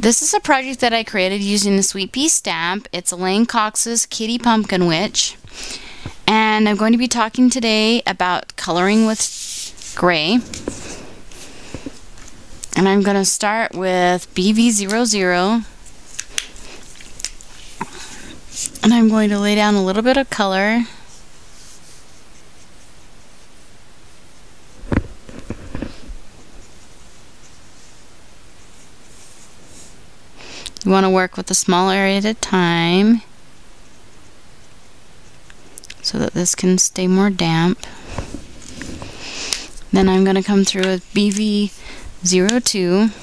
This is a project that I created using the Sweet Pea stamp. It's Elaine Cox's Kitty Pumpkin Witch. And I'm going to be talking today about coloring with gray. And I'm going to start with BV00. And I'm going to lay down a little bit of color. You want to work with a small area at a time so that this can stay more damp. Then I'm going to come through with BV02.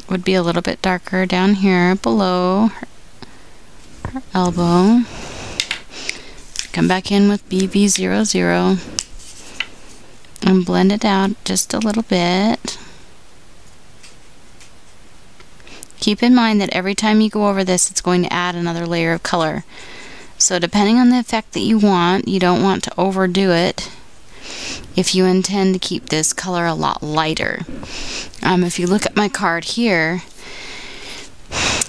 Would be a little bit darker down here below her elbow. Come back in with BV00 and blend it out just a little bit. Keep in mind that every time you go over this, it's going to add another layer of color. So depending on the effect that you want, you don't want to overdo it if you intend to keep this color a lot lighter. If you look at my card here,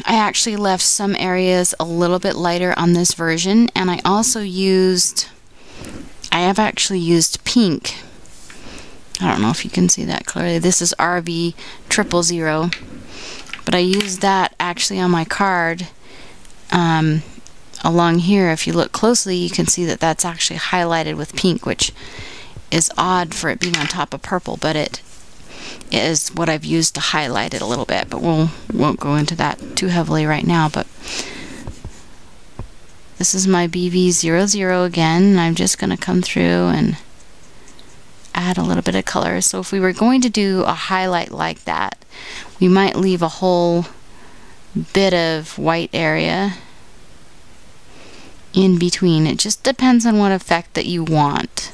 I actually left some areas a little bit lighter on this version, and I have actually used pink. I don't know if you can see that clearly. This is RV000, but I used that actually on my card along here. If you look closely, you can see that that's actually highlighted with pink, which is odd for it being on top of purple, but it is what I've used to highlight it a little bit, but won't go into that too heavily right now. But this is my BV00 again, and I'm just going to come through and add a little bit of color. So if we were going to do a highlight like that, we might leave a whole bit of white area in between. It just depends on what effect that you want.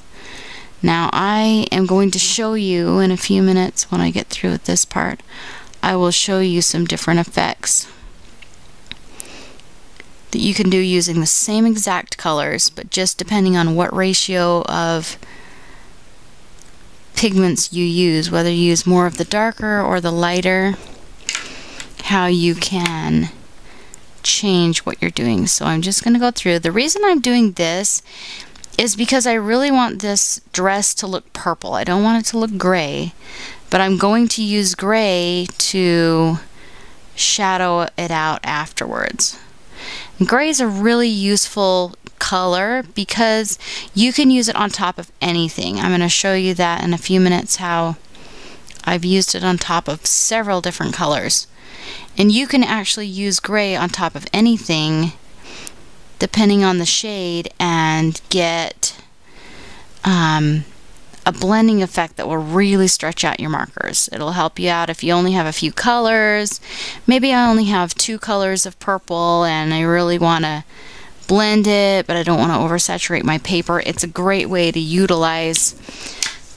Now I am going to show you in a few minutes when I get through with this part. I will show you some different effects that you can do using the same exact colors, but just depending on what ratio of pigments you use, whether you use more of the darker or the lighter, how you can change what you're doing. So I'm just going to go through. The reason I'm doing this is because I really want this dress to look purple. I don't want it to look gray, but I'm going to use gray to shadow it out afterwards. And gray is a really useful color because you can use it on top of anything. I'm going to show you that in a few minutes, how I've used it on top of several different colors. And you can actually use gray on top of anything depending on the shade and get a blending effect that will really stretch out your markers. It'll help you out if you only have a few colors. Maybe I only have 2 colors of purple and I really want to blend it, but I don't want to oversaturate my paper. It's a great way to utilize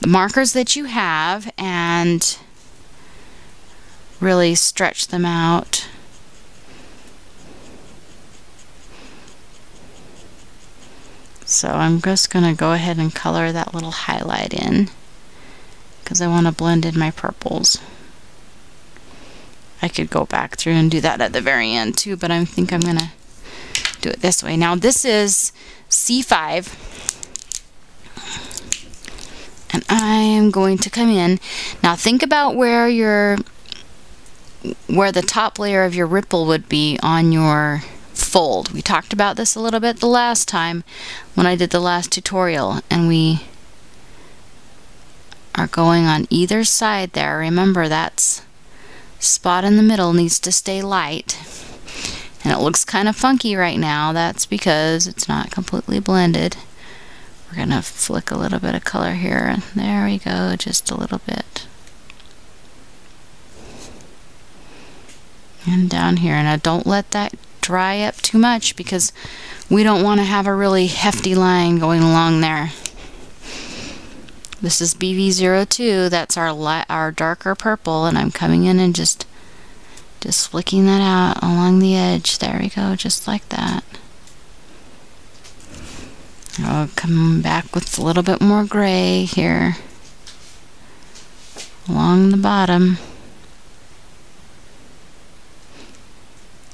the markers that you have and really stretch them out. So I'm just going to go ahead and color that little highlight in because I want to blend in my purples. I could go back through and do that at the very end too, but I think I'm going to do it this way. Now this is C5, and I am going to come in. Now think about where the top layer of your ripple would be on your fold. We talked about this a little bit the last time when I did the last tutorial, and we are going on either side there. Remember, that spot in the middle needs to stay light, and it looks kind of funky right now. That's because it's not completely blended. We're gonna flick a little bit of color here. There we go, just a little bit. And down here. Now don't let that dry up too much because we don't want to have a really hefty line going along there. This is BV02, that's our darker purple, and I'm coming in and just flicking that out along the edge. There we go, just like that. I'll come back with a little bit more gray here along the bottom.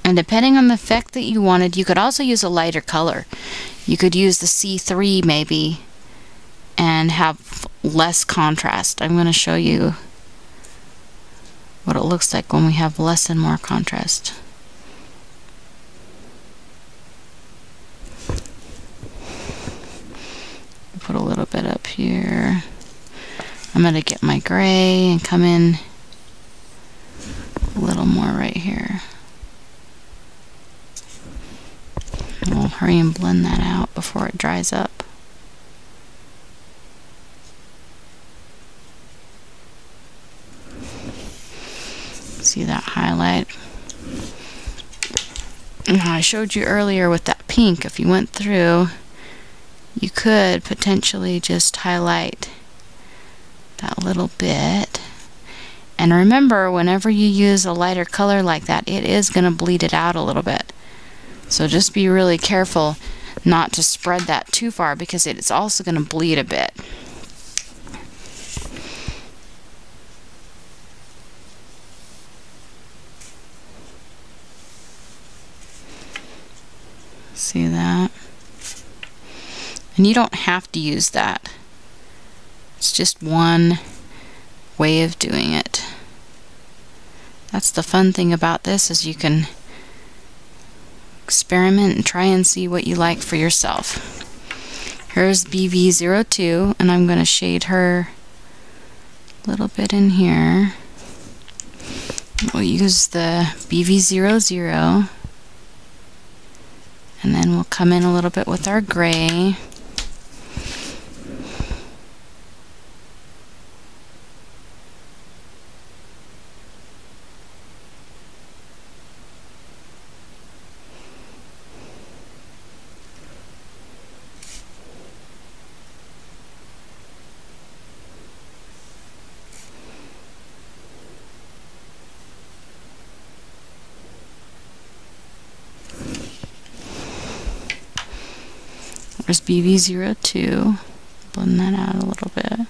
And depending on the effect that you wanted, you could also use a lighter color. You could use the C3 maybe and have less contrast. I'm going to show you what it looks like when we have less and more contrast. Put a little bit up here. I'm going to get my gray and come in a little more right here. We'll hurry and blend that out before it dries up. See that highlight? Now, I showed you earlier with that pink, if you went through, you could potentially just highlight that little bit. And remember, whenever you use a lighter color like that, it is going to bleed it out a little bit. So just be really careful not to spread that too far, because it's also going to bleed a bit. See that? And you don't have to use that. It's just one way of doing it. That's the fun thing about this, is you can experiment and try and see what you like for yourself. Here's BV02, and I'm going to shade her a little bit in here. We'll use the BV00, and then we'll come in a little bit with our gray. There's BV02. Blend that out a little bit.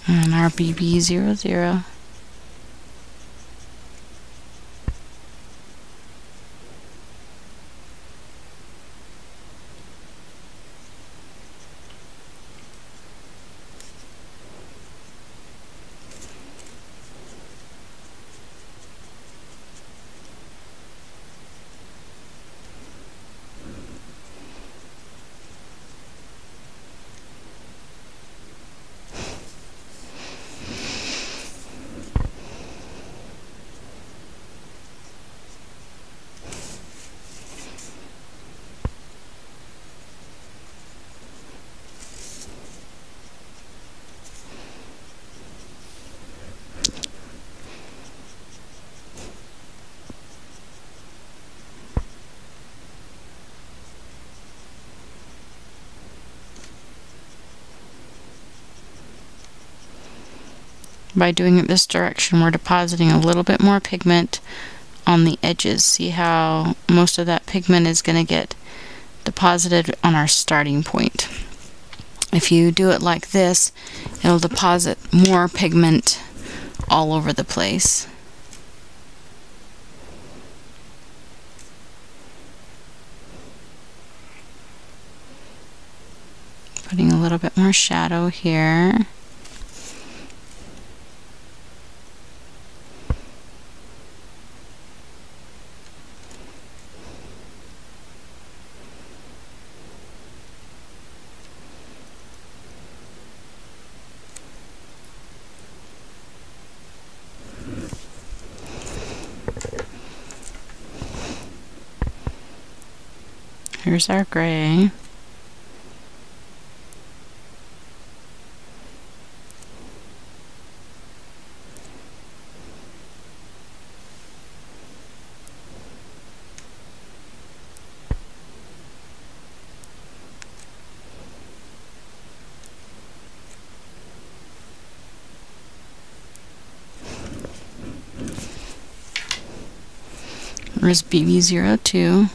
And our BV00. By doing it this direction, we're depositing a little bit more pigment on the edges. See how most of that pigment is going to get deposited on our starting point. If you do it like this, it'll deposit more pigment all over the place. Putting a little bit more shadow here. Here's our gray. There's BB02.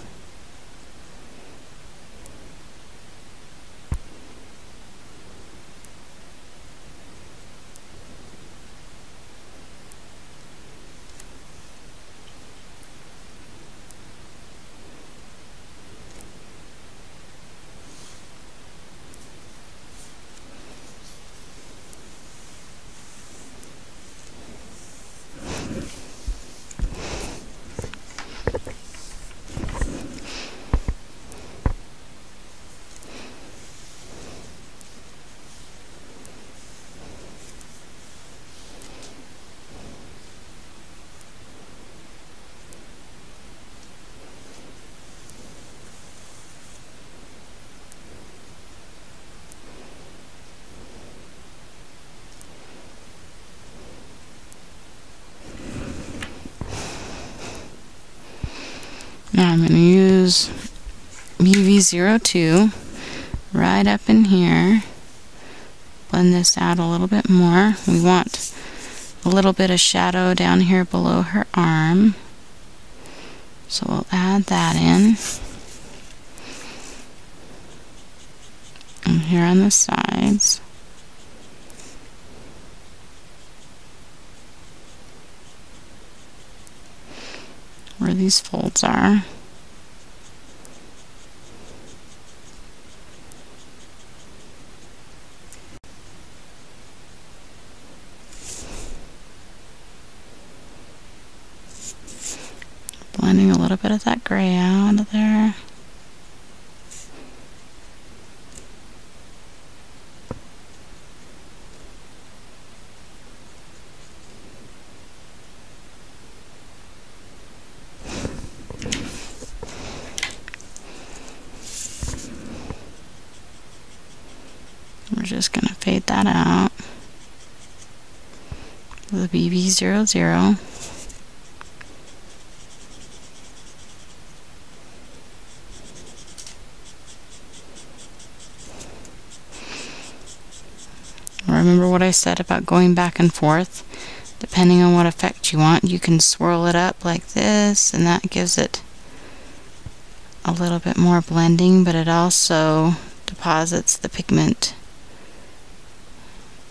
Now I'm going to use BB02 right up in here. Blend this out a little bit more. We want a little bit of shadow down here below her arm. So we'll add that in. And here on the sides. Where these folds are. Blending a little bit of that gray out of there. We're just going to fade that out with a BB00. Remember what I said about going back and forth? Depending on what effect you want, you can swirl it up like this, and that gives it a little bit more blending, but it also deposits the pigment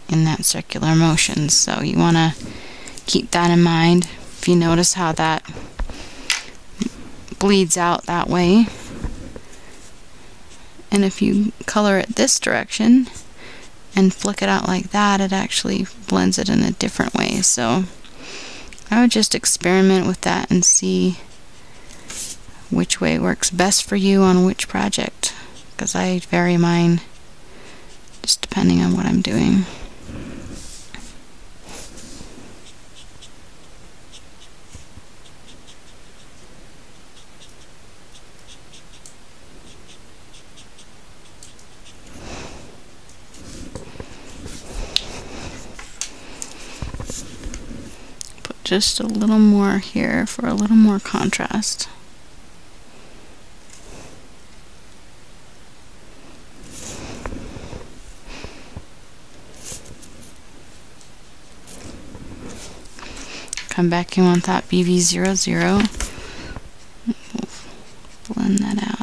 in that circular motion. So you want to keep that in mind. If you notice how that bleeds out that way, and if you color it this direction and flick it out like that, it actually blends it in a different way. So I would just experiment with that and see which way works best for you on which project, because I vary mine just depending on what I'm doing. Just a little more here for a little more contrast. Come back, you want that BB00. We'll blend that out.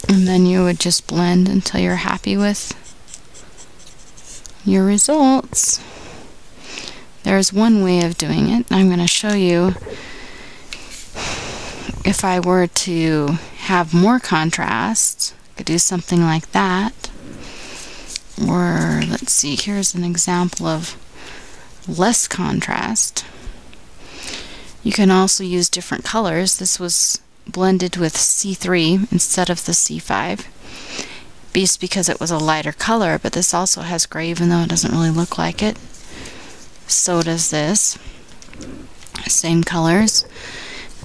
And then you would just blend until you're happy with your results. There's one way of doing it. I'm going to show you if I were to have more contrast. I could do something like that. Or let's see, here's an example of less contrast. You can also use different colors. This was blended with C3 instead of the C5, just because it was a lighter color, but this also has gray even though it doesn't really look like it. So does this. Same colors.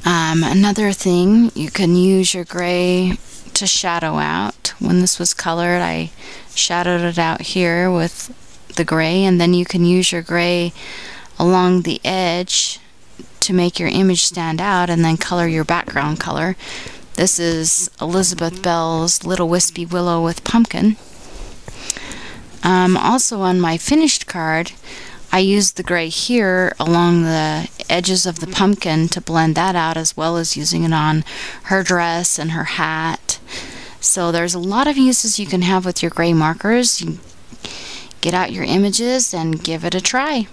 Another thing, you can use your gray to shadow out. When this was colored, I shadowed it out here with the gray, and then you can use your gray along the edge to make your image stand out and then color your background color. This is Elizabeth Bell's Little Wispy Willow with Pumpkin. Also on my finished card, I used the gray here along the edges of the pumpkin to blend that out, as well as using it on her dress and her hat. So there's a lot of uses you can have with your gray markers. You get out your images and give it a try.